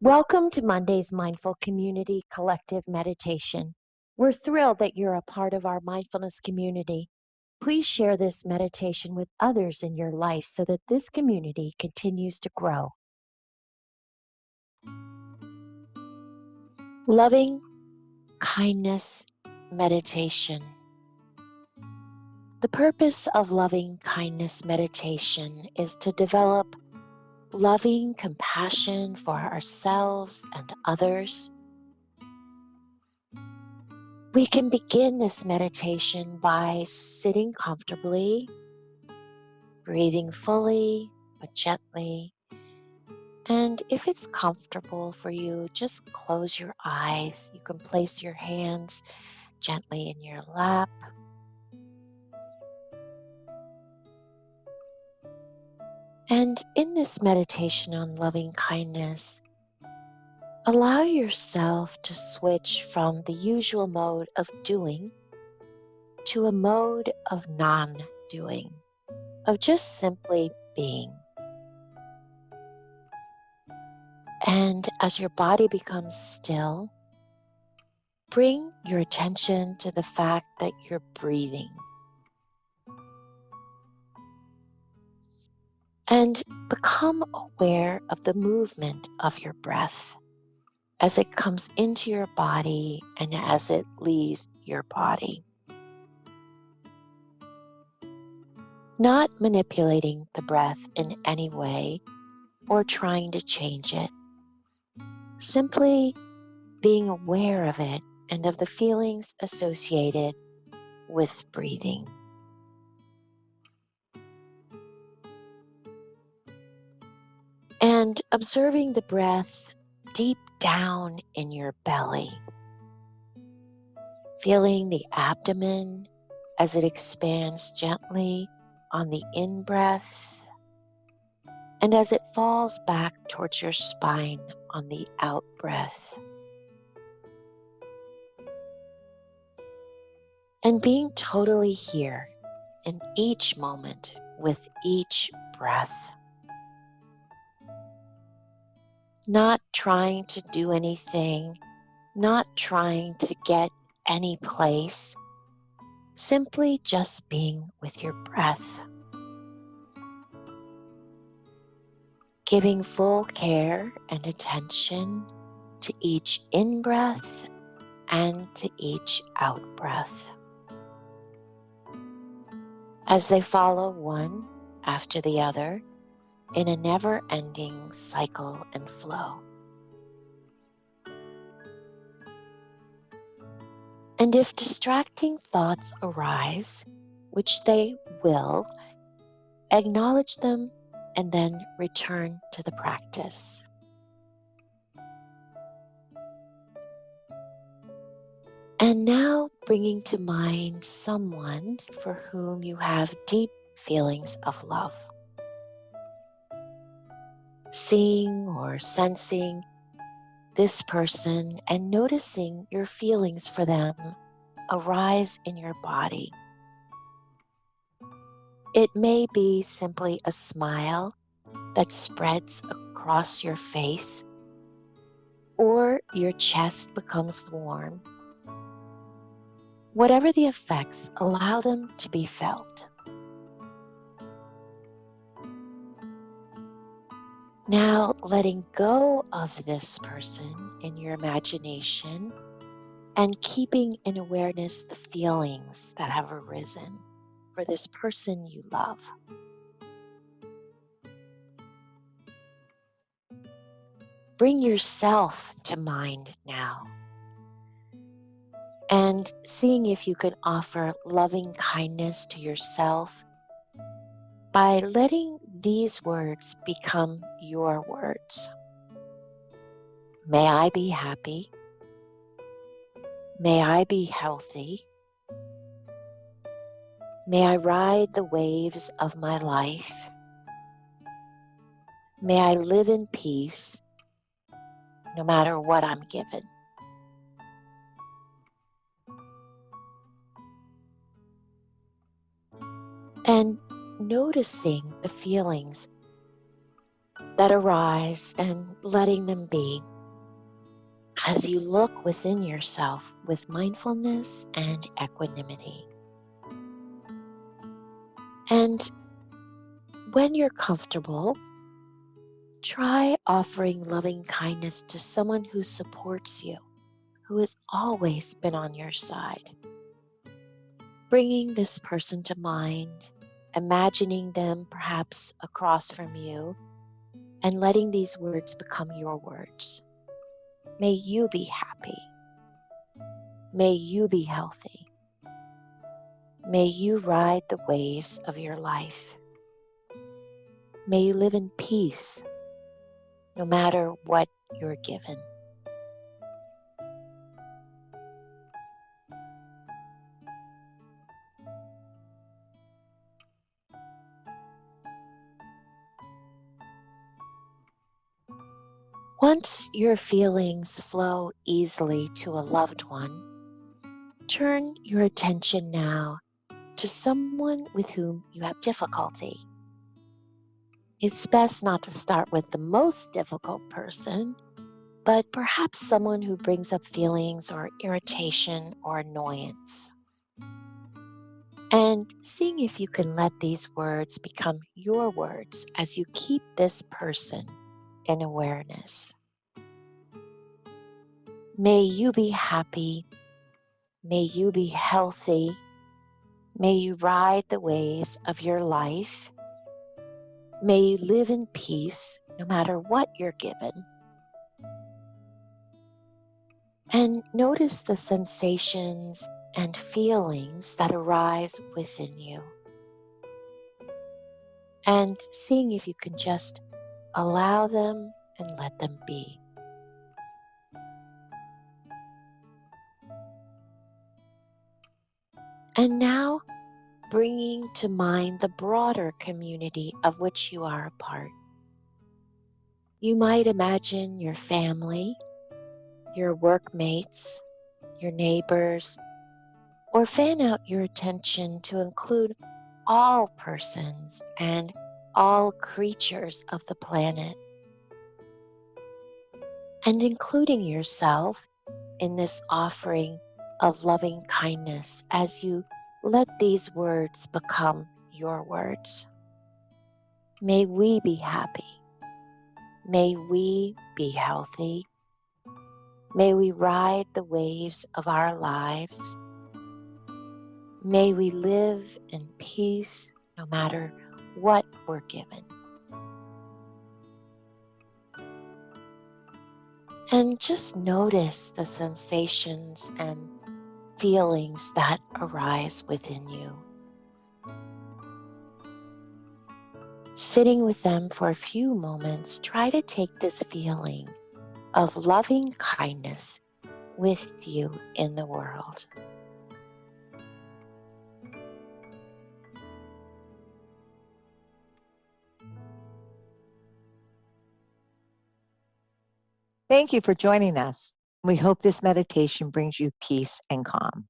Welcome to Monday's Mindful Community Collective Meditation. We're thrilled that you're a part of our mindfulness community. Please share this meditation with others in your life so that this community continues to grow. Loving kindness meditation. The purpose of loving kindness meditation is to develop loving compassion for ourselves and others. We can begin this meditation by sitting comfortably, breathing fully but gently. And if it's comfortable for you, just close your eyes. You can place your hands gently in your lap. And in this meditation on loving kindness, allow yourself to switch from the usual mode of doing to a mode of non-doing, of just simply being. And as your body becomes still, bring your attention to the fact that you're breathing. And become aware of the movement of your breath as it comes into your body and as it leaves your body. Not manipulating the breath in any way or trying to change it. Simply being aware of it and of the feelings associated with breathing. And observing the breath deep down in your belly. Feeling the abdomen as it expands gently on the in-breath and as it falls back towards your spine on the out-breath. And being totally here in each moment with each breath. Not trying to do anything, not trying to get any place, simply just being with your breath. Giving full care and attention to each in-breath and to each out-breath, as they follow one after the other in a never-ending cycle and flow. And if distracting thoughts arise, which they will, acknowledge them and then return to the practice. And now bringing to mind someone for whom you have deep feelings of love. Seeing or sensing this person and noticing your feelings for them arise in your body. It may be simply a smile that spreads across your face, or your chest becomes warm. Whatever the effects, allow them to be felt. Now, letting go of this person in your imagination and keeping in awareness the feelings that have arisen for this person you love. Bring yourself to mind now and seeing if you can offer loving kindness to yourself by letting these words become your words. May I be happy. May I be healthy. May I ride the waves of my life. May I live in peace no matter what I'm given. And noticing the feelings that arise and letting them be as you look within yourself with mindfulness and equanimity. And when you're comfortable, try offering loving kindness to someone who supports you, who has always been on your side. Bringing this person to mind, imagining them perhaps across from you, and letting these words become your words. May you be happy. May you be healthy. May you ride the waves of your life. May you live in peace, no matter what you're given. Once your feelings flow easily to a loved one, turn your attention now to someone with whom you have difficulty. It's best not to start with the most difficult person, but perhaps someone who brings up feelings or irritation or annoyance. And seeing if you can let these words become your words as you keep this person in awareness. May you be happy. May you be healthy. May you ride the waves of your life. May you live in peace no matter what you're given. And notice the sensations and feelings that arise within you. And seeing if you can just allow them and let them be. And now, bringing to mind the broader community of which you are a part. You might imagine your family, your workmates, your neighbors, or fan out your attention to include all persons and all creatures of the planet, and including yourself in this offering of loving kindness as you let these words become your words. May we be happy. May we be healthy. May we ride the waves of our lives. May we live in peace no matter what we're given. And just notice the sensations and feelings that arise within you. Sitting with them for a few moments, try to take this feeling of loving kindness with you in the world. Thank you for joining us. We hope this meditation brings you peace and calm.